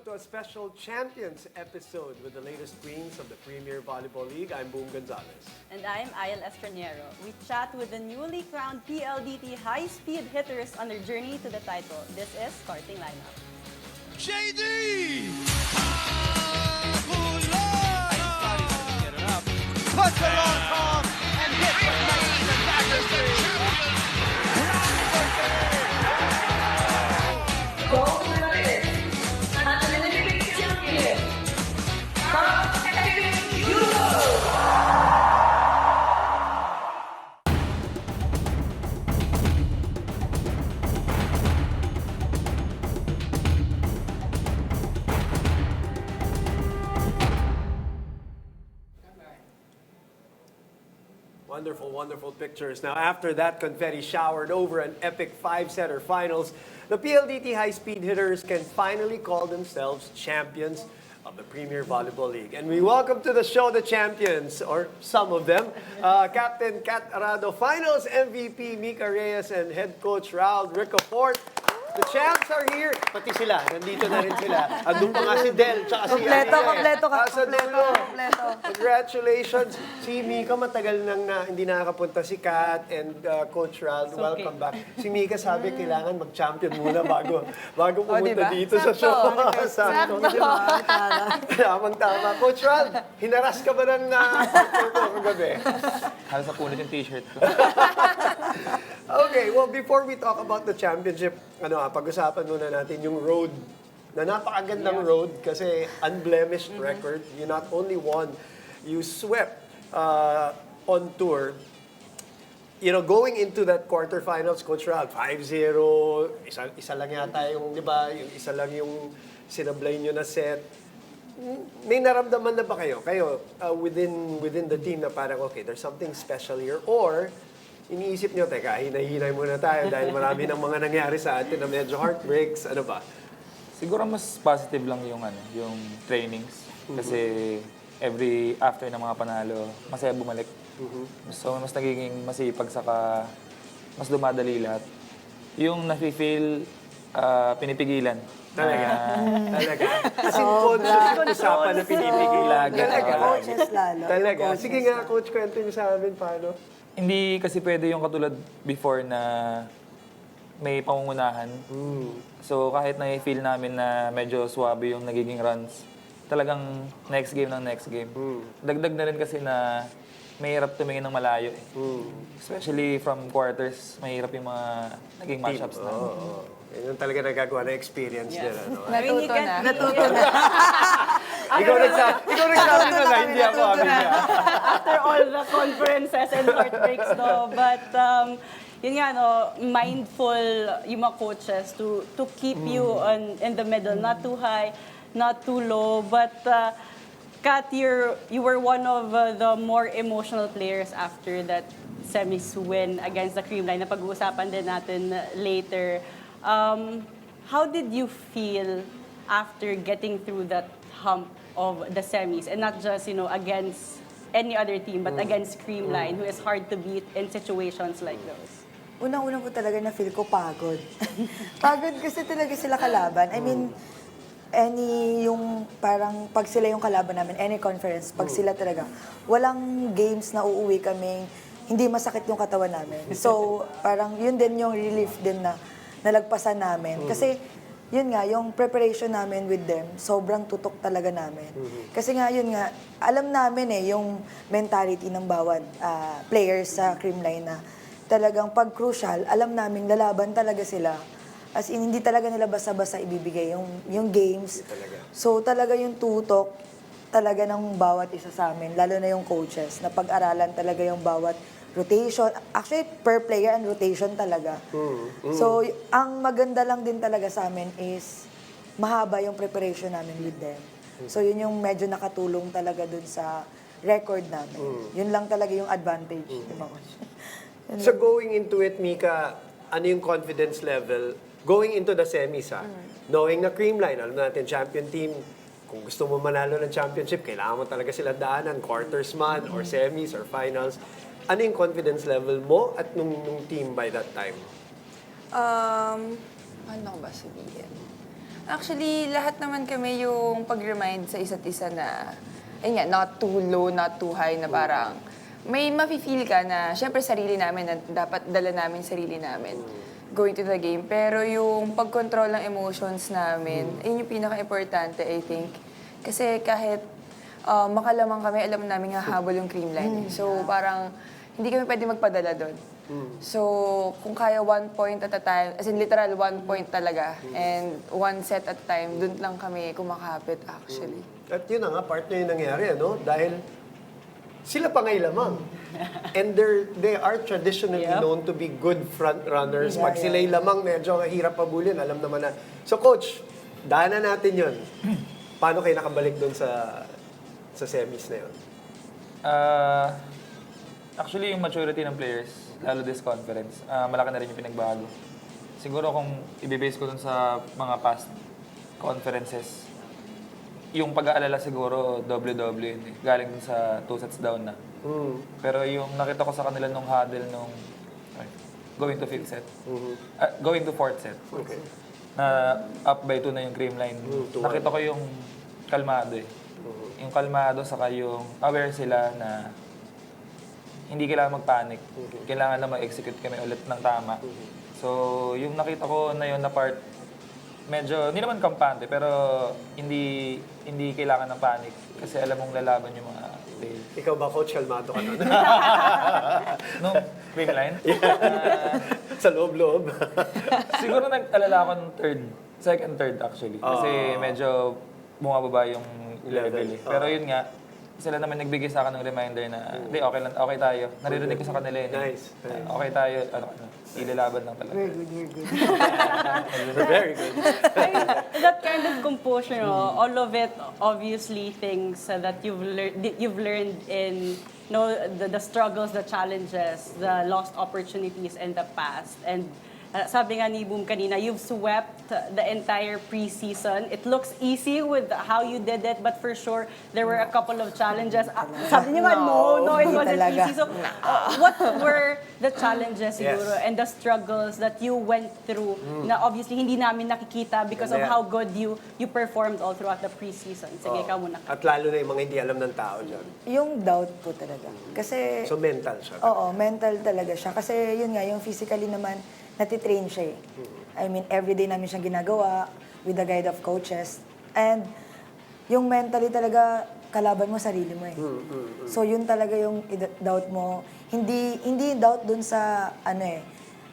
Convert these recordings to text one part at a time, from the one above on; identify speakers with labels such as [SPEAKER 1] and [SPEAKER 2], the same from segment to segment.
[SPEAKER 1] to a special Champions episode with the latest queens of the Premier Volleyball League. I'm Boom Gonzalez.
[SPEAKER 2] And I'm Ayel Estranero. We chat with the newly crowned PLDT high-speed hitters on their journey to the title. This is Starting Lineup.
[SPEAKER 3] JD! Puts it on top and hits with nice and dagger three.
[SPEAKER 4] Gold medalist at the Olympic champion from Europe.
[SPEAKER 1] Wonderful, wonderful pictures. Now, after that confetti showered over an epic five-setter finals, the PLDT high-speed hitters can finally call themselves champions of the Premier Volleyball League. And we welcome to the show the champions, or some of them, Captain Kat Arado, Finals MVP Mika Reyes, and Head Coach Raul Ricafort. The champs are here. Pati sila, nandito na rin sila. Andun pa nga si Del, tsaka si
[SPEAKER 5] Kompleto ka.
[SPEAKER 1] Sa dulo.
[SPEAKER 5] Kompleto.
[SPEAKER 1] Congratulations. Si Mika matagal nang hindi nakakapunta si Kat and Coach Raul. Welcome back. Si Mika sabi kailangan mag-champion muna bago pumunta
[SPEAKER 5] diba?
[SPEAKER 1] dito sa show. Sakto. Tamang-tama. Coach Raul, hinaras ka ba ng kagabi?
[SPEAKER 6] Halos sa punit yung t-shirt ko.
[SPEAKER 1] Okay, well, before we talk about the championship, pag-usapan muna natin yung road na napakagandang road kasi unblemished record. You not only won, you swept on tour. You know, going into that quarterfinals, Coach Ralph, 5-0, isa lang yata yung, di ba, yung isa lang yung sinablay nyo na set. May naramdaman na ba kayo within the team na parang, okay, there's something special here? Or, iniisip nyo, teka, hinay-hinay muna tayo dahil marami ng mga nangyari sa atin na medyo heartbreaks, ano ba?
[SPEAKER 6] Siguro mas positive lang yung trainings. Kasi after ng mga panalo, masaya bumalik. So mas nagiging masipag saka mas dumadali lahat. Yung nafe-feel pinipigilan.
[SPEAKER 1] Talaga? Talaga? As in, coach, usapan na pinipigilan. Talaga?
[SPEAKER 5] Coaches lalo.
[SPEAKER 1] Talaga? Sige nga, coach, kwento nyo sa amin paano.
[SPEAKER 6] Hindi kasi pwede yung katulad before na may pangungunahan. So kahit na-feel namin na medyo swabe yung nagiging runs, talagang next game. Dagdag na rin kasi na mahirap tumingin ng malayo. Especially from quarters, mahirap yung mga naging matchups na.
[SPEAKER 1] Yun talaga nagagawa na experience din. Ano?
[SPEAKER 2] Natuto na.
[SPEAKER 1] Ikaw nagsabi na hindi ako amin.
[SPEAKER 2] After all the conferences and heartbreaks, no? But, yun nga, no, mindful yung mga coaches to keep you in the middle, not too high, not too low. But, Kat, you were one of the more emotional players after that semis win against the Creamline na pag-uusapan din natin later. How did you feel after getting through that hump of the semis and not just, against any other team but against Creamline who is hard to beat in situations like those?
[SPEAKER 5] Unang-una po talaga na feel ko pagod. Pagod kasi talaga sila kalaban. I mean, yung parang pag sila yung kalaban namin, any conference, pag sila talaga, walang games na uuwi kaming hindi masakit yung katawan namin. So, parang yun din yung relief din na nalagpasan namin. Kasi, yun nga, yung preparation namin with them, sobrang tutok talaga namin. Kasi nga, yun nga, alam namin yung mentality ng bawat players sa Creamline na talagang pag crucial, alam namin lalaban talaga sila. As in, hindi talaga nila basta-basta ibibigay yung games. So, talaga yung tutok talaga ng bawat isa sa amin, lalo na yung coaches, na pag-aralan talaga yung bawat rotation. Actually, per player and rotation talaga. So, ang maganda lang din talaga sa amin is mahaba yung preparation namin with them. So, yun yung medyo nakatulong talaga dun sa record namin. Yun lang talaga yung advantage. Di ba, Coach?
[SPEAKER 1] So going into it, Mika, ano yung confidence level going into the semis, knowing na Creamline, alam natin, champion team, kung gusto mo manalo ng championship, kailangan mo talaga sila daanan, quarters man, or semis, or finals. Ano yung confidence level mo at nung team by that time?
[SPEAKER 7] Ano ba sabihin? Actually, lahat naman kami yung pag-remind sa isa't isa na, ayun nga, not too low, not too high, na parang may mafe-feel ka na, syempre sarili namin, na dapat dala namin sarili namin going to the game. Pero yung pag-control ng emotions namin, yun yung pinaka-importante, I think. Kasi kahit makalamang kami, alam namin nga habol yung creamline. So parang hindi kami pwede magpadala doon. So kung kaya 1 point at a time, as in literal 1 point talaga, and 1 set at a time, doon lang kami kumakapit actually.
[SPEAKER 1] At yun na nga, part na yung nangyari, ano? Dahil sila pa ngay lamang. And they are traditionally known to be good front runners. Pag sila'y lamang, medyo hirap pabulin. Alam naman na. So, Coach, daanan natin yun. Paano kayo nakabalik doon sa semis na yun?
[SPEAKER 6] Actually, yung maturity ng players, lalo this conference, malaki na rin yung pinagbago. Siguro kung ibibase ko dun sa mga past conferences, yung pag-aalala siguro double-double yun eh. Galing dun sa 2 sets down na. Pero yung nakita ko sa kanila nung huddle nung going to 5th set, going to 4th set,
[SPEAKER 1] Okay.
[SPEAKER 6] na up by 2 na yung creamline. Nakita ko yung kalmado eh. Yung kalmado, saka yung aware sila na hindi kailangan mag-panic. Kailangan lang mag-execute kami ulit ng tama. So, yung nakita ko na yun na part, medyo, hindi naman kampante, pero hindi kailangan ng panic. Kasi alam mong lalaban yung mga players.
[SPEAKER 1] Ikaw ba, Coach? Kalmado ka nun?
[SPEAKER 6] Nung creamline,
[SPEAKER 1] Sa loob-loob.
[SPEAKER 6] siguro nag-alala ako ng second, third actually. Kasi medyo bumababa yung level eh. Pero yun nga, sila naman nagbigay sa akin ng reminder na, hindi, okay tayo. Naririnig ko sa kanila yun.
[SPEAKER 1] Nice.
[SPEAKER 6] Okay tayo, ilalaban lang talaga.
[SPEAKER 1] Very good.
[SPEAKER 2] That kind of composure, no, all of it obviously things that you've learned in the struggles, the challenges, the lost opportunities in the past. And sabi nga ni Boom kanina, you've swept the entire preseason. It looks easy with how you did it, but for sure, there were a couple of challenges. Sabi niyo nga, no, it wasn't
[SPEAKER 5] talaga.
[SPEAKER 2] easy. So, what were the challenges siguro and the struggles that you went through na obviously hindi namin nakikita because of how good you performed all throughout the preseason? Sige, ikaw muna.
[SPEAKER 1] At lalo na yung mga hindi alam ng tao dyan.
[SPEAKER 5] Yung doubt po talaga. Kasi,
[SPEAKER 1] So, mental siya.
[SPEAKER 5] oo, mental talaga siya. Kasi yun nga, yung physically naman, natitrain siya eh. I mean, everyday namin siyang ginagawa with the guide of coaches. And yung mentally talaga, kalaban mo sarili mo eh. So yun talaga yung doubt mo. Hindi doubt dun sa,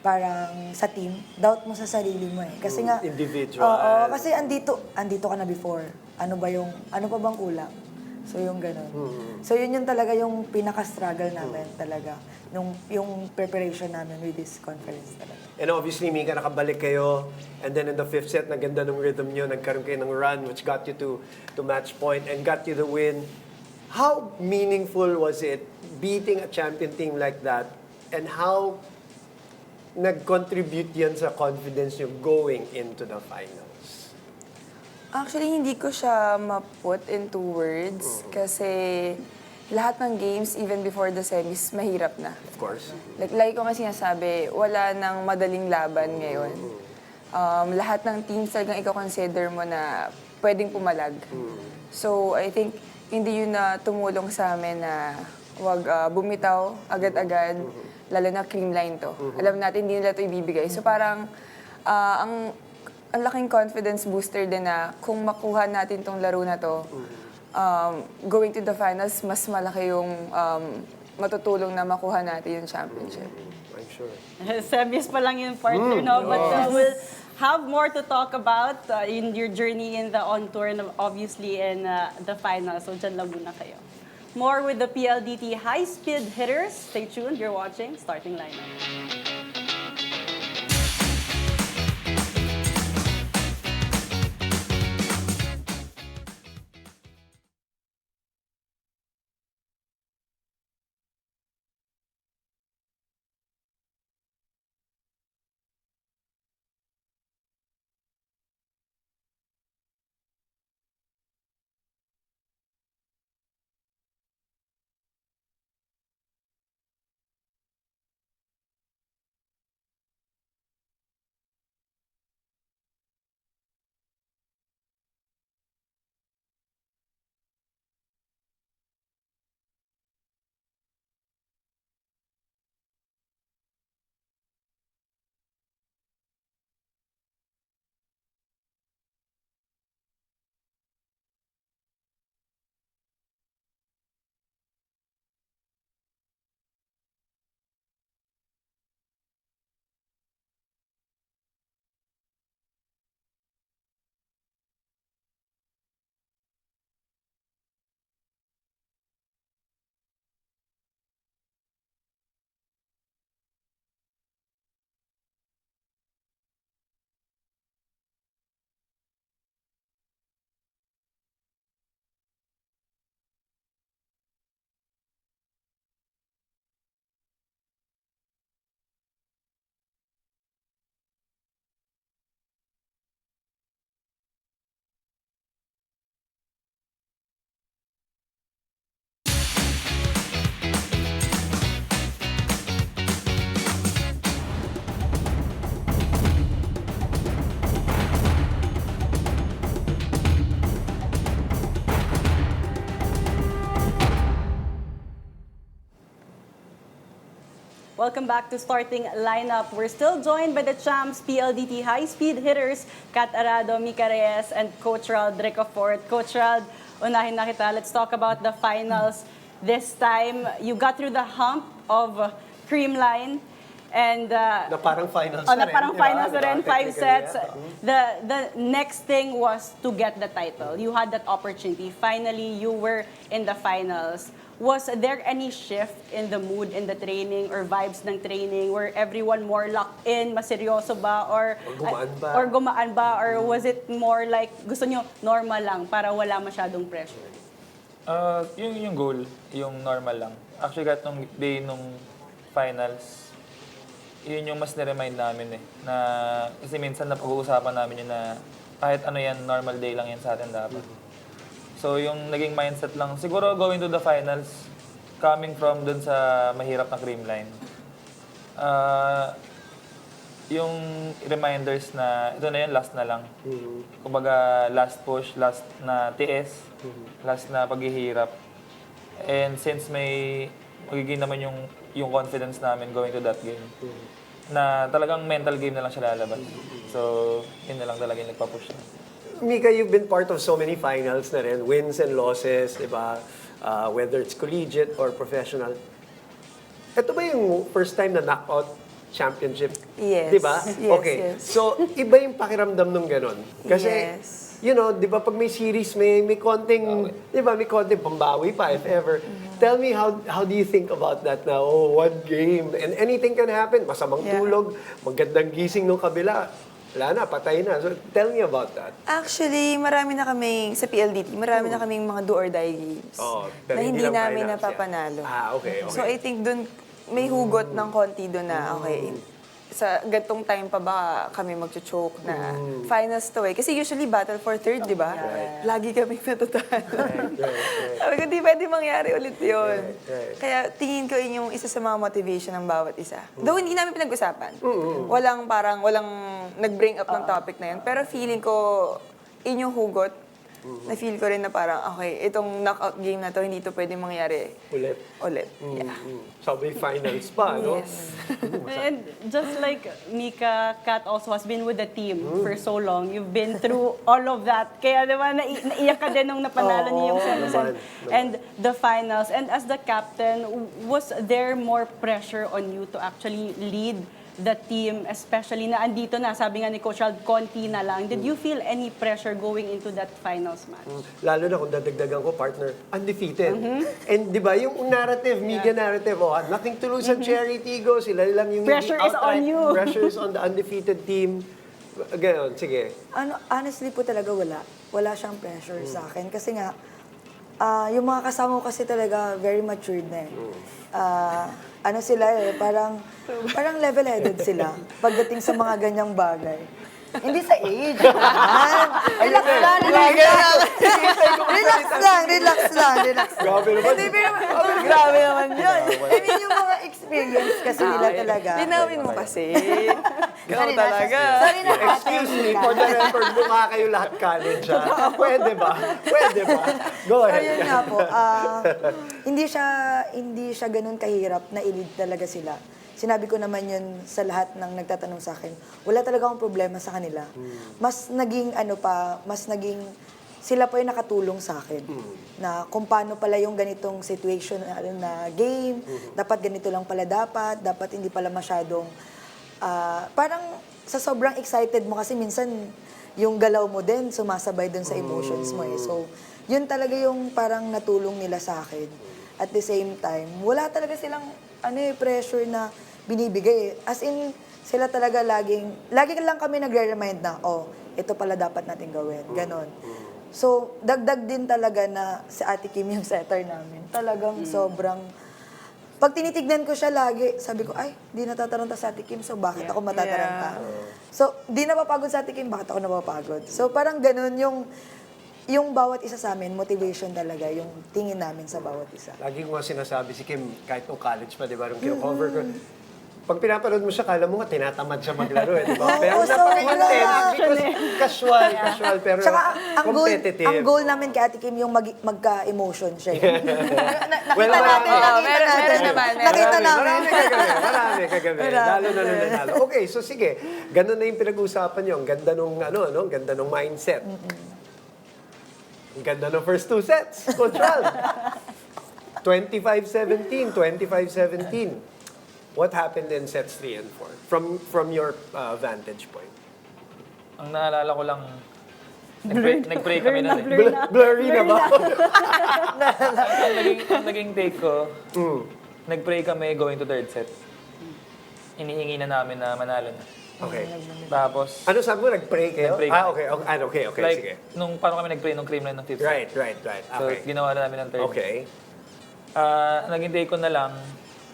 [SPEAKER 5] parang sa team. Doubt mo sa sarili mo eh. Kasi nga,
[SPEAKER 1] Individual.
[SPEAKER 5] oo, kasi andito ka na before. Ano pa bang kulang? So yung ganun. So yun talaga yung pinaka-struggle namin talaga. Yung preparation namin with this conference talaga.
[SPEAKER 1] And obviously, Mika, nakabalik kayo. And then in the 5th set, naganda ng rhythm nyo. Nagkaroon kayo ng run which got you to match point and got you the win. How meaningful was it beating a champion team like that? And how nag-contribute yan sa confidence nyo going into the finals?
[SPEAKER 7] Actually, hindi ko siya ma-put into words kasi lahat ng games, even before the semis, mahirap na.
[SPEAKER 1] Of course.
[SPEAKER 7] Like ko nga sinasabi, wala nang madaling laban ngayon. Lahat ng teams talagang i-consider mo na pwedeng pumalag. So, I think hindi yun na tumulong sa amin na wag bumitaw agad-agad, lalo na creamline to. Alam natin, hindi nila to ibibigay. So, parang ang laking confidence booster din na kung makuha natin tong laro na to, going to the finals, mas malaki yung matutulong na makuha natin yung championship.
[SPEAKER 1] I'm sure.
[SPEAKER 2] Semis pa lang yung partner, no? But we'll have more to talk about in your journey in the on-tour and obviously in the final. So, dyan lang muna kayo. More with the PLDT high-speed hitters. Stay tuned. You're watching Starting Lineup. Welcome back to Starting Lineup. We're still joined by the champs, PLDT high-speed hitters, Kat Arado, Mika Reyes, and Coach Rald Ricafort. Coach Rald, unahin na kita. Let's talk about the finals. This time, you got through the hump of Creamline. And
[SPEAKER 1] Na parang finals
[SPEAKER 2] na
[SPEAKER 1] rin,
[SPEAKER 2] parang
[SPEAKER 1] di ba?
[SPEAKER 2] finals na
[SPEAKER 1] Di ba?
[SPEAKER 2] rin, 5
[SPEAKER 1] Technically,
[SPEAKER 2] sets.
[SPEAKER 1] yeah.
[SPEAKER 2] The next thing was to get the title. You had that opportunity. Finally, you were in the finals. Was there any shift in the mood in the training or vibes ng training? Were everyone more locked in? Mas seryoso ba? Or gumaan ba? Or was it more like gusto nyo normal lang para wala masyadong pressure?
[SPEAKER 6] Yung goal, yung normal lang. Actually, kahit nung day nung finals, yun yung mas niremind namin na kasi minsan napag-uusapan namin yun na kahit ano yan, normal day lang yan sa atin dapat. So yung naging mindset lang, siguro going to the finals, coming from dun sa mahirap na Creamline, yung reminders na ito na yun, last na lang. Kumbaga last push, last na TS, last na paghihirap. And since magiging naman yung confidence namin going to that game, na talagang mental game na lang siya lalabas. So, yun na lang talaga yung nagpa-push na.
[SPEAKER 1] Mika, you've been part of so many finals na rin, wins and losses, di ba? Whether it's collegiate or professional. Ito ba yung first time na knockout championship?
[SPEAKER 7] Yes.
[SPEAKER 1] Di ba?
[SPEAKER 7] Yes,
[SPEAKER 1] Okay.
[SPEAKER 7] yes.
[SPEAKER 1] So, iba yung pakiramdam nung ganon. Kasi,
[SPEAKER 7] Yes.
[SPEAKER 1] you know, di ba pag may series, may konting, di ba, may konting pambawi pa, if ever. Tell me, how do you think about that now? Oh, one game, and anything can happen. Masamang
[SPEAKER 7] Yeah.
[SPEAKER 1] tulog, magandang gising nung kabila. Wala na, patay na. So, tell me about that.
[SPEAKER 7] Actually, marami na kaming, sa PLDT, marami na kaming mga do-or-die games
[SPEAKER 1] Oo, pero
[SPEAKER 7] na
[SPEAKER 1] hindi
[SPEAKER 7] hindi
[SPEAKER 1] lang
[SPEAKER 7] namin
[SPEAKER 1] finals,
[SPEAKER 7] napapanalo.
[SPEAKER 1] yeah. Okay.
[SPEAKER 7] So I think dun, may hugot ng konti doon na, okay, sa gantong time pa ba kami mag-choke na finals to eh. Kasi usually battle for third, di ba? Lagi kami natatalo. Sabi ko, di pwede mangyari ulit yun. Kaya tingin ko yun yung isa sa mga motivation ng bawat isa. Though hindi namin pinag-usapan. Walang nag-bring up ng topic na yun. Pero feeling ko, yun yung hugot. Na-feel ko rin na parang, okay, itong knockout game na to, hindi to pwede mangyari ulit. Yeah.
[SPEAKER 1] So, may finals pa, no?
[SPEAKER 7] Yes.
[SPEAKER 2] And just like Mika, Kat also has been with the team for so long. You've been through all of that. Kaya naman, naiyak ka din nung napanalo niyo yung semis and the finals. And as the captain, was there more pressure on you to actually lead the team, especially na andito na, sabi nga ni Coach Rald, konti na lang. Did you feel any pressure going into that finals match?
[SPEAKER 1] Lalo na kung dadagdagan ko, partner, undefeated. And di ba, yung narrative, media narrative, nothing to lose on Cherry Tigo, sila lang yung
[SPEAKER 2] Pressure
[SPEAKER 1] hindi
[SPEAKER 2] is on
[SPEAKER 1] outright.
[SPEAKER 2] you.
[SPEAKER 1] Pressure is on the undefeated team. Ganon, sige.
[SPEAKER 5] Honestly po talaga wala. Wala siyang pressure sa akin. Kasi nga, yung mga kasama ko kasi talaga very matured na eh. Sila eh, parang level-headed sila pagdating sa mga ganyang bagay. Hindi sa age. Relax lang.
[SPEAKER 1] Grabe naman.
[SPEAKER 7] Grabe naman yun.
[SPEAKER 5] I mean, yung mga experience kasi nila talaga.
[SPEAKER 7] Linawin mo kasi. Ikaw
[SPEAKER 5] Sorry na,
[SPEAKER 7] talaga.
[SPEAKER 5] Sorry na,
[SPEAKER 1] Excuse me, for the record, mukha kayo lahat college, ha? Pwede ba? Pwede ba? Go ahead.
[SPEAKER 5] Ayun nga po, hindi siya ganun kahirap na i-lead talaga sila. Sinabi ko naman yun sa lahat ng nagtatanong sa akin. Wala talaga akong problema sa kanila. Mas naging sila pa yung nakatulong sa akin. Na kung paano pala yung ganitong situation na game, dapat ganito lang pala dapat hindi pala masyadong, parang sa sobrang excited mo kasi minsan yung galaw mo din sumasabay dun sa emotions mo eh. So, yun talaga yung parang natulong nila sa akin. At the same time, wala talaga silang pressure na binibigay. As in, sila talaga lagi lang kami nagre-remind na, ito pala dapat natin gawin. Ganon. So, dagdag din talaga na si Ate Kim yung setter namin. Talagang sobrang, pag tinitignan ko siya lagi, sabi ko, ay, di natataranta sa Ate Kim, so bakit ako matataranta? So, di napapagod sa Ate Kim, bakit ako napapagod? So, parang ganon yung bawat isa sa amin, motivation talaga, yung tingin namin sa bawat isa.
[SPEAKER 1] Lagi ko nga sinasabi si Kim, kahit nung college pa, di ba, nung kino-cover ko, pag pinapanood mo siya, kala mo nga tinatamad siya maglaro eh, di ba?
[SPEAKER 5] Oo,
[SPEAKER 1] Pero
[SPEAKER 5] so
[SPEAKER 1] napaka-intense
[SPEAKER 5] wala.
[SPEAKER 1] because casual, pero
[SPEAKER 5] Tsaka
[SPEAKER 1] competitive.
[SPEAKER 5] ang goal namin kay Ate Kim yung magka-emotion siya.
[SPEAKER 1] Well,
[SPEAKER 5] Nakita natin,
[SPEAKER 7] Oo, meron naman.
[SPEAKER 5] Nakita namin.
[SPEAKER 1] Marami kagabi. Lalo na nung nanalo. Okay, so sige. Ganun na yung pinag-uusapan nyo. Ang ganda nung, ang ganda nung mindset. Ang ganda ng first two sets. Control. 25-17, 25-17. What happened in sets 3 and 4? From your vantage point.
[SPEAKER 6] Ang naalala ko lang, nag-pray kami nun eh.
[SPEAKER 1] Blurry na ba?
[SPEAKER 6] Ang naging take ko, nag-pray kami going to third set. Hinihingi na namin na manalo na.
[SPEAKER 1] Okay.
[SPEAKER 6] Tapos,
[SPEAKER 1] Ano sabi mo? Nag-pray kayo?
[SPEAKER 6] Nag-pray
[SPEAKER 1] Okay. Okay,
[SPEAKER 6] like,
[SPEAKER 1] sige.
[SPEAKER 6] paano kami nag-pray nung cream line ng fifth set.
[SPEAKER 1] Right.
[SPEAKER 6] So,
[SPEAKER 1] Okay.
[SPEAKER 6] ginawa na namin ng third.
[SPEAKER 1] Okay.
[SPEAKER 6] Naging take ko na lang,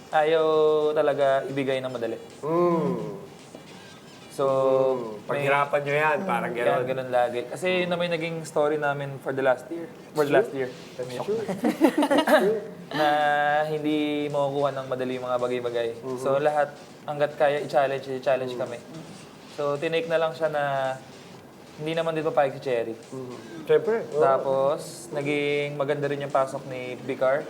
[SPEAKER 6] ayaw talaga ibigay ng madali. So,
[SPEAKER 1] Paghirapan nyo yan, parang
[SPEAKER 6] Kaya
[SPEAKER 1] gano'n.
[SPEAKER 6] ganun lagi. Kasi yun naman yung naging story namin for the last year.
[SPEAKER 1] That's true.
[SPEAKER 6] Na hindi makukuha ng madali yung mga bagay-bagay. So lahat, hanggat kaya i-challenge kami. So tinake na lang siya na hindi naman din papayag si Cherry.
[SPEAKER 1] Siyempre.
[SPEAKER 6] Tapos, naging maganda rin yung pasok ni Bicar.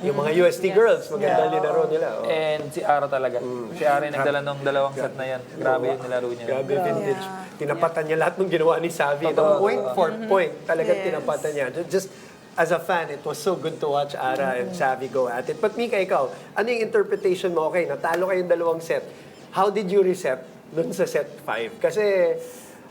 [SPEAKER 1] Yung mga UST girls, maganda linaro nila. Oh.
[SPEAKER 6] And si Ara talaga. Si Ara yung nagdala ng dalawang set na yan. Grabe yung nilaro niya.
[SPEAKER 1] Grabe vintage. Tinapatan niya lahat ng ginawa ni Savi.
[SPEAKER 6] Totoo.
[SPEAKER 1] Point for point. Talagang tinapatan niya. Just as a fan, it was so good to watch Ara and Savi go at it. But Mika, ikaw, ano yung interpretation mo? Okay, natalo kayong dalawang set. How did you reset dun sa set 5? Kasi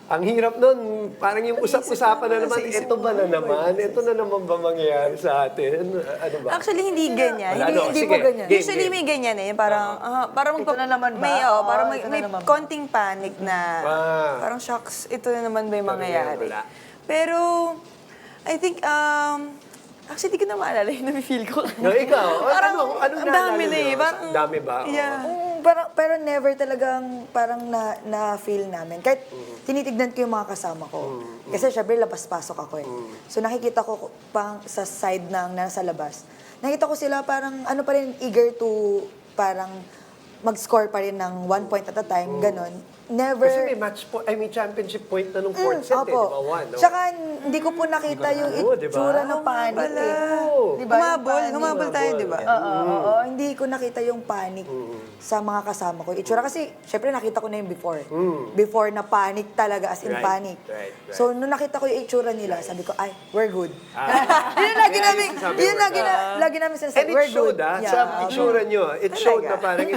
[SPEAKER 1] ang hirap nun, parang yung usap-usapan na naman, ito ba na naman? Ito na naman ba mangyayari sa atin? Ano ba?
[SPEAKER 7] Actually, hindi ganyan.
[SPEAKER 1] Ano,
[SPEAKER 5] hindi
[SPEAKER 1] sige,
[SPEAKER 5] po ganyan.
[SPEAKER 1] game,
[SPEAKER 7] Usually
[SPEAKER 1] game.
[SPEAKER 7] may ganyan eh. Parang, parang
[SPEAKER 5] Ito na naman ba?
[SPEAKER 7] May, parang
[SPEAKER 5] Ito na
[SPEAKER 7] may
[SPEAKER 5] naman ba?
[SPEAKER 7] konting panic na, parang shocks, ito na naman ba yung
[SPEAKER 1] Pero
[SPEAKER 7] mangyayari.
[SPEAKER 1] wala.
[SPEAKER 7] Pero, I think, actually, di ko na maalala yung nafe-feel ko.
[SPEAKER 1] No, ikaw,
[SPEAKER 7] Parang,
[SPEAKER 1] anong
[SPEAKER 7] ang dami
[SPEAKER 1] naalala
[SPEAKER 7] na eh.
[SPEAKER 1] nyo?
[SPEAKER 7] Parang,
[SPEAKER 1] Dami ba? Oo.
[SPEAKER 7] Yeah.
[SPEAKER 5] Pero never talagang parang na-feel namin. Kahit tinitignan ko yung mga kasama ko. Kasi syempre labas-pasok ako eh. So nakikita ko pang sa side ng nasa labas. Nakita ko sila parang ano pa rin, eager to parang mag-score pa rin ng 1 point at a time, ganon. Never...
[SPEAKER 1] Kasi may match point, may championship point na nung fourth set, eh, di ba? One, no?
[SPEAKER 5] Tsaka hindi ko po nakita yung
[SPEAKER 1] Oo, di ba?
[SPEAKER 5] itsura ng panic eh.
[SPEAKER 1] Oo.
[SPEAKER 5] Di ba? Yung panic.
[SPEAKER 7] Humabol tayo, di ba?
[SPEAKER 5] Oo, hindi ko nakita yung panic sa mga kasama ko. Itsura kasi, syempre nakita ko na yung before. Before na panic talaga, as in
[SPEAKER 1] Right,
[SPEAKER 5] panic.
[SPEAKER 1] right.
[SPEAKER 5] So, nung nakita ko yung itsura nila, sabi ko, ay, we're good. yun yung
[SPEAKER 1] Kaya yung sinasabi,
[SPEAKER 5] lagi namin
[SPEAKER 1] And
[SPEAKER 5] sinasabi,
[SPEAKER 1] it
[SPEAKER 5] we're
[SPEAKER 1] showed,
[SPEAKER 5] good.
[SPEAKER 1] sa itsura nyo, it showed na parang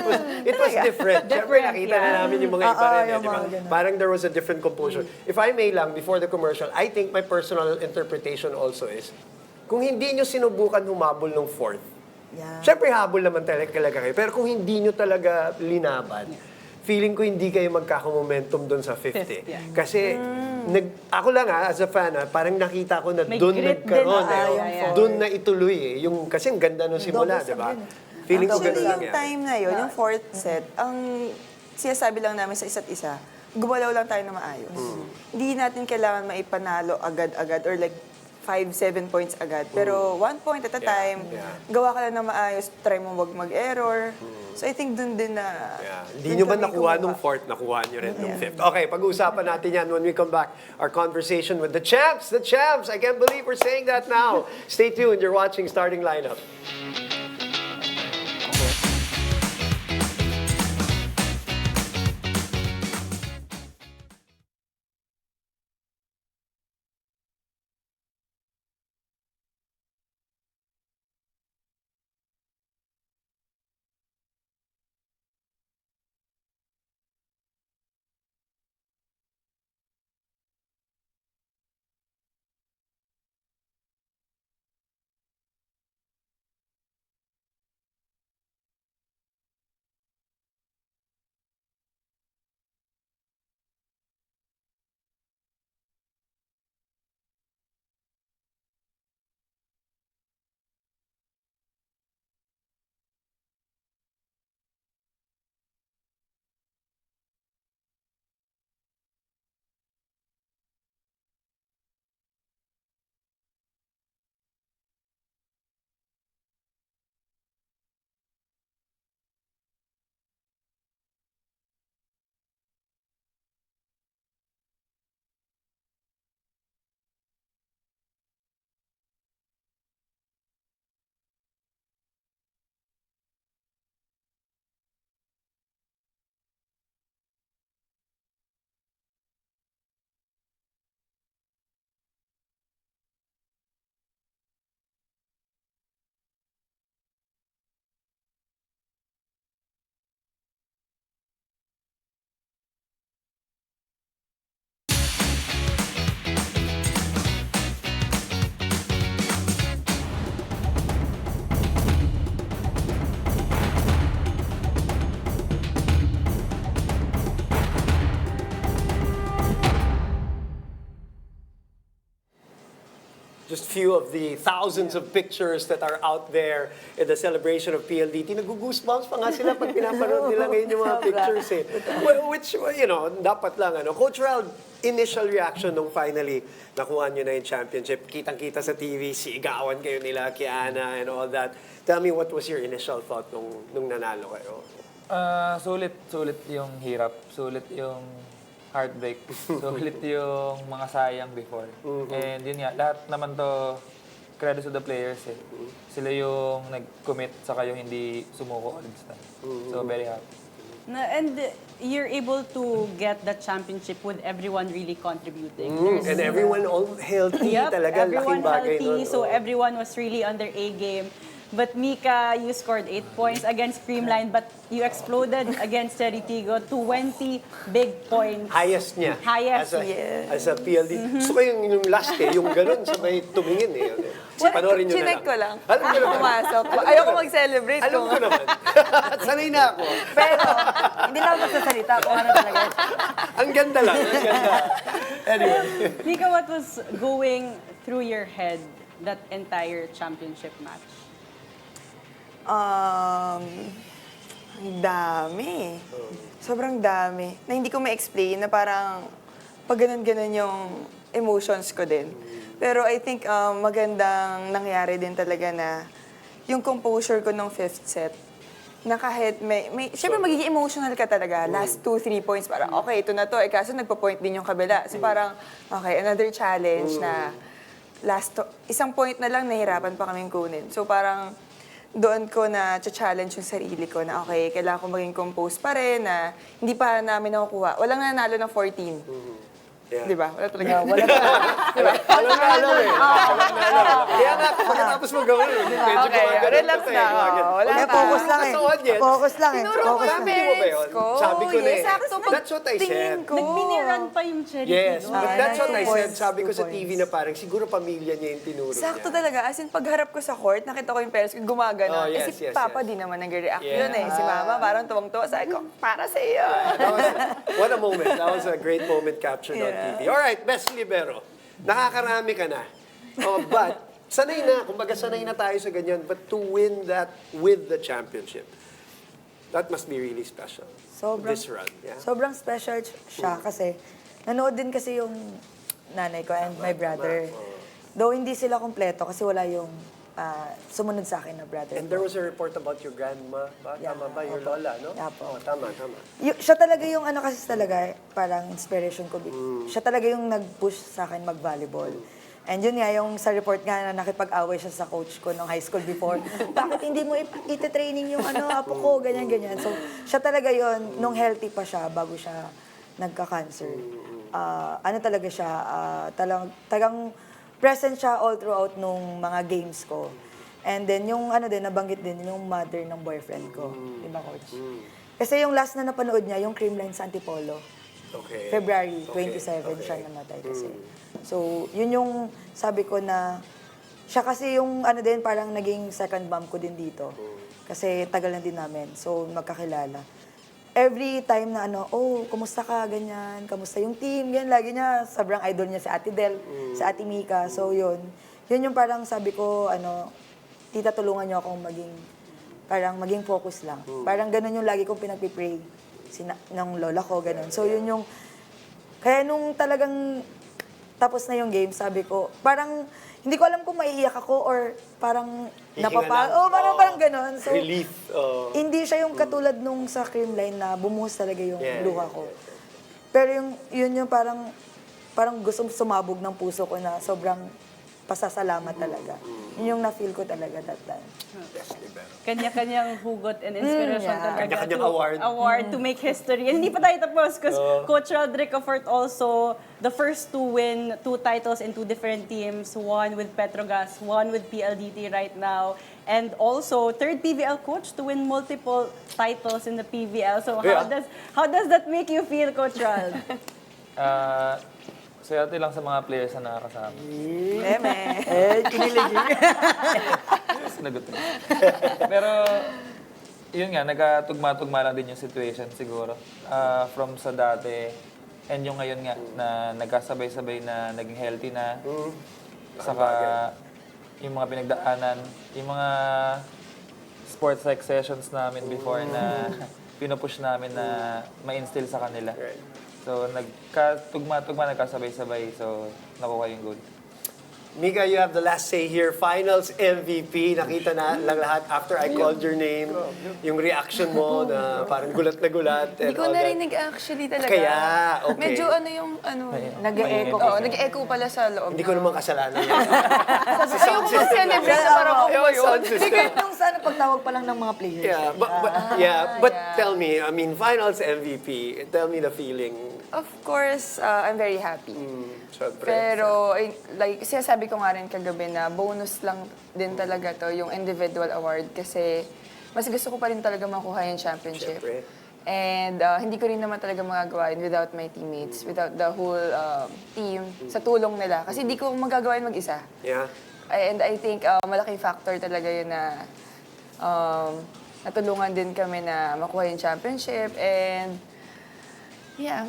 [SPEAKER 1] it was different. Siyempre, nakita na namin yung mga iba rin,
[SPEAKER 5] yung
[SPEAKER 1] di ba?
[SPEAKER 5] mga ganun.
[SPEAKER 1] Parang there was a different composure. If I may lang, before the commercial, I think my personal interpretation also is, kung hindi nyo sinubukan humabol ng fourth,
[SPEAKER 5] Yeah.
[SPEAKER 1] siyempre habol naman talaga kayo, pero kung hindi nyo talaga linaban, feeling ko hindi kayo magkakamomentum doon sa 50. Kasi, ako lang as a fan, parang nakita ko na
[SPEAKER 2] May
[SPEAKER 1] doon
[SPEAKER 2] grit
[SPEAKER 1] nagkaroon.
[SPEAKER 2] din,
[SPEAKER 1] Doon na ituloy eh. Yung, kasi ang ganda nung simula, di ba? Feeling ko
[SPEAKER 7] Actually,
[SPEAKER 1] ganun lang
[SPEAKER 7] yung
[SPEAKER 1] yan.
[SPEAKER 7] time na yun, yung fourth set, ang sinasabi lang namin sa isa't isa, gumalaw lang tayo na maayos. Hindi natin kailangan maipanalo agad-agad or like 5-7 points agad. Pero 1 point at a time, gawa ka lang na maayos, try mo wag mag-error. So I think dun din na...
[SPEAKER 1] Yeah. Hindi nyo ba nakuha nung fourth, nakuha nyo rin nung fifth. Okay, pag-uusapan natin yan when we come back. Our conversation with the champs, the champs. I can't believe we're saying that now. Stay tuned. You're watching Starting Lineup. just few of the thousands of pictures that are out there in the celebration of PLDT. Nag-goosebumps pa nga sila pag pinapanood nila ngayon yung mga pictures eh. Which, dapat lang, Coach Ralph, initial reaction nung finally nakuha nyo na yung championship. Kitang-kita sa TV, sigawan kayo nila, Kiana and all that. Tell me, what was your initial thought nung nanalo kayo?
[SPEAKER 6] Sulit yung hirap, sulit yung heartbreak, sulit yung mga sayang before. And yun nga, lahat naman to credit to the players eh. Sila yung nag-commit saka yung hindi sumuko ulit sa time. So very happy.
[SPEAKER 2] And you're able to get the championship with everyone really contributing.
[SPEAKER 1] And everyone all healthy
[SPEAKER 2] Yep,
[SPEAKER 1] talaga.
[SPEAKER 2] everyone
[SPEAKER 1] Laking bagay
[SPEAKER 2] healthy,
[SPEAKER 1] nun.
[SPEAKER 2] so everyone was really on their A game. But Mika, you scored 8 points against Creamline, but you exploded against Ceritigo, 20 big points.
[SPEAKER 1] Highest niya.
[SPEAKER 2] Highest,
[SPEAKER 1] as a PLD. Gusto ko yung last yung ganun, sabay tumingin eh. Panoorin nyo na
[SPEAKER 7] Chinek
[SPEAKER 1] lang.
[SPEAKER 7] ko lang.
[SPEAKER 1] Alam ko naman.
[SPEAKER 7] Pumasok.
[SPEAKER 1] Alam ko
[SPEAKER 7] Ayoko
[SPEAKER 1] naman.
[SPEAKER 7] mag-celebrate
[SPEAKER 1] Alam
[SPEAKER 7] kung
[SPEAKER 1] ko naman. Sanay na ako.
[SPEAKER 5] Pero, hindi lang ako magsasalita kung ano talaga.
[SPEAKER 1] Ang ganda lang. Ang ganda. Anyway.
[SPEAKER 2] Mika, what was going through your head that entire championship match?
[SPEAKER 7] Ang dami. Sobrang dami. Na hindi ko ma-explain na parang pag ganun-ganun yung emotions ko din. Pero I think magandang nangyari din talaga na yung composure ko nung fifth set, na kahit syempre magiging emotional ka talaga. Last 2-3 points, parang okay, ito na to. Eh, kaso nagpo-point din yung kabila. So parang, okay, another challenge na isang point na lang nahirapan pa kaming kunin. So parang, doon ko na challenge yung sarili ko na okay, kailangan ko maging composed pa rin na hindi pa namin nakukuha. Walang nanalo ng 14.
[SPEAKER 1] Yeah.
[SPEAKER 7] Di ba? Wala talaga.
[SPEAKER 1] Walang alam eh. Kaya nga, pagkatapos mo gawin, medyo
[SPEAKER 7] Okay,
[SPEAKER 1] gumagano
[SPEAKER 7] relax
[SPEAKER 1] ka
[SPEAKER 7] na.
[SPEAKER 1] eh, gumagano.
[SPEAKER 7] Wala
[SPEAKER 5] Kaya
[SPEAKER 7] pa.
[SPEAKER 5] focus lang eh.
[SPEAKER 1] Sa audience.
[SPEAKER 5] Focus lang eh.
[SPEAKER 7] Tinuro ko
[SPEAKER 5] Focus
[SPEAKER 7] sa
[SPEAKER 5] lang.
[SPEAKER 1] Sabi mo ba yun?
[SPEAKER 7] parents ko.
[SPEAKER 1] Sabi ko na eh.
[SPEAKER 7] Yes, sakto.
[SPEAKER 1] That's what I said.
[SPEAKER 7] Tingin ko.
[SPEAKER 2] Nagbiniran pa yung Ceritigo.
[SPEAKER 1] Yes, but that's what I said.
[SPEAKER 5] points,
[SPEAKER 1] Sabi ko
[SPEAKER 5] 2
[SPEAKER 1] sa TV na parang siguro pamilya niya yung tinuro
[SPEAKER 7] Sakto
[SPEAKER 1] niya.
[SPEAKER 7] talaga. As in, pagharap ko sa court, nakita ko yung parents ko gumagano.
[SPEAKER 1] Oh, yes,
[SPEAKER 7] si
[SPEAKER 1] yes,
[SPEAKER 7] Papa
[SPEAKER 1] yes.
[SPEAKER 7] di naman nag-react
[SPEAKER 1] Yeah.
[SPEAKER 7] yun eh. Si Mama parang tuwang-tuwa. Sabi ko, para sa iyo.
[SPEAKER 1] What a moment. That was a great moment captured on TV. All right, best libero. Nakakarami ka na. But, sanay na. Kumbaga, sanay na tayo sa ganyan. But to win that with the championship, that must be really special. This run. Yeah?
[SPEAKER 5] Sobrang special siya kasi nanood din kasi yung nanay ko and my brother. Though hindi sila kompleto kasi wala yung sumunod sa akin na brother.
[SPEAKER 1] And there was a report about your grandma ba?
[SPEAKER 5] Yeah,
[SPEAKER 1] Tama ba? Your
[SPEAKER 5] opo.
[SPEAKER 1] lola, no?
[SPEAKER 5] Yeah, po.
[SPEAKER 1] Oh, tama, tama.
[SPEAKER 5] Siya talaga yung ano kasi talaga, parang inspiration ko. Siya talaga yung nag-push sa akin mag-volleyball. And yun nga, yung sa report nga na nakipag-away siya sa coach ko nung high school before. Bakit hindi mo iti-training yung apo ko, ganyan-ganyan. So, siya talaga yun, nung healthy pa siya, bago siya nagka-cancer. Ano talaga siya, talagang present siya all throughout nung mga games ko. And then, yung ano din, nabanggit din, yung mother ng boyfriend ko. Di ba, coach? Kasi yung last na napanood niya, yung Creamline sa Antipolo.
[SPEAKER 1] Okay.
[SPEAKER 5] February
[SPEAKER 1] Okay,
[SPEAKER 5] 27
[SPEAKER 1] okay.
[SPEAKER 5] siya namatay kasi. So, yun yung sabi ko na, siya kasi yung ano din, parang naging second mom ko din dito. Kasi tagal na din namin. So, magkakilala. Every time na kumusta ka, ganyan, kamusta yung team, ganyan, lagi niya, sobrang idol niya si Ate Del, si Ate Mika. So, yun. Yun yung parang sabi ko, tita, tulungan niyo akong maging focus lang. Parang ganun yung lagi kong pinagpipray ng lola ko, ganun. So, yun yung, kaya nung talagang tapos na yung game, sabi ko, parang, hindi ko alam kung maiiyak ako or parang
[SPEAKER 1] Hihinga lang.
[SPEAKER 5] parang ganun. So,
[SPEAKER 1] Relief.
[SPEAKER 5] hindi siya yung katulad nung sa Creamline na bumuhos talaga yung
[SPEAKER 1] Yeah,
[SPEAKER 5] luha ko. Pero yun yung parang gusto sumabog ng puso ko na sobrang pasasalamat talaga. Yun yung na-feel ko talaga that time.
[SPEAKER 1] Best libero.
[SPEAKER 2] Kanya-kanyang hugot and inspiration
[SPEAKER 5] yeah.
[SPEAKER 2] talaga.
[SPEAKER 1] Kanya-kanyang
[SPEAKER 2] to
[SPEAKER 1] award.
[SPEAKER 2] To make history. And hindi pa tayo tapos because Coach Rodrick Offort also the first to win 2 titles in 2 different teams. One with Petrogas, one with PLDT right now. And also, 3rd PVL coach to win multiple titles in the PVL. So how does that make you feel, Coach Rod?
[SPEAKER 6] Swerte lang sa mga players na nakakasama.
[SPEAKER 5] Kinilig.
[SPEAKER 6] Sinagot na. Pero, yun nga, nagkatugma-tugma lang din yung situation siguro. From sa dati, and yung ngayon nga, na nagkasabay-sabay na naging healthy na. Saka yung mga pinagdaanan, yung mga sports like sessions namin before na pinupush namin na ma-instill sa kanila.
[SPEAKER 1] Right.
[SPEAKER 6] So, nagkatugma-tugma, nagkasabay-sabay. So, nakuha yung gold.
[SPEAKER 1] Mika, you have the last say here. Finals MVP. Nakita na lang lahat after I called your name. Yung reaction mo na parang gulat na gulat.
[SPEAKER 7] Hindi ko narinig actually talaga.
[SPEAKER 1] Kaya, okay.
[SPEAKER 7] Medyo
[SPEAKER 5] Nag-e-echo.
[SPEAKER 7] Oo, nag-echo pala sa loob.
[SPEAKER 1] Hindi ko naman kasalanan.
[SPEAKER 7] Ayoko ma-celebrate na parang ako
[SPEAKER 1] Ayoko,
[SPEAKER 7] yun.
[SPEAKER 1] sound system.
[SPEAKER 5] Nung sana pagtawag pa lang ng mga players.
[SPEAKER 1] But tell me, I mean, finals MVP. Tell me the feeling.
[SPEAKER 7] Of course, I'm very happy.
[SPEAKER 1] Siyempre.
[SPEAKER 7] Pero, like, sinasabi ko nga rin kagabi na bonus lang din talaga to, yung individual award. Kasi, mas gusto ko pa rin talaga makuha yung championship.
[SPEAKER 1] Siyempre.
[SPEAKER 7] And hindi ko rin naman talaga magagawa yun without my teammates, without the whole team, sa tulong nila. Kasi hindi ko magagawa yun mag-isa.
[SPEAKER 1] Yeah.
[SPEAKER 7] And I think malaking factor talaga yun na natulungan din kami na makuha yung championship. And yeah,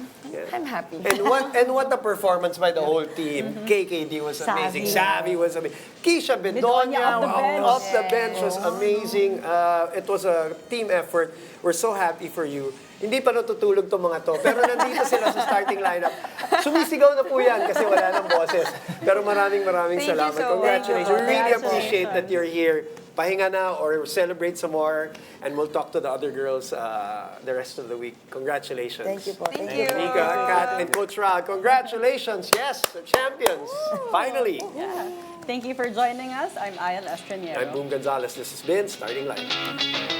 [SPEAKER 7] I'm happy.
[SPEAKER 1] And what a performance by the whole team. KKD was amazing. Savvy was amazing. Keisha Bedonia
[SPEAKER 2] Bedonia
[SPEAKER 1] off the bench was amazing. It was a team effort. We're so happy for you. Hindi pa natutulog tong mga to, pero nandito sila sa starting lineup. Sumisigaw na po yan kasi wala nang boses. Pero maraming
[SPEAKER 7] Thank you
[SPEAKER 1] salamat.
[SPEAKER 7] so much.
[SPEAKER 1] Congratulations. We really
[SPEAKER 2] Congratulations.
[SPEAKER 1] appreciate that you're here. Pahinga na or celebrate some more. And we'll talk to the other girls the rest of the week. Congratulations.
[SPEAKER 5] Thank you po.
[SPEAKER 7] Thank you.
[SPEAKER 1] Mika, Kat, and Coach Ra, congratulations. Yes, the champions. Finally.
[SPEAKER 2] Thank you for joining us. I'm Ayel Estraniero.
[SPEAKER 1] I'm Boom Gonzalez. This has been Starting Line.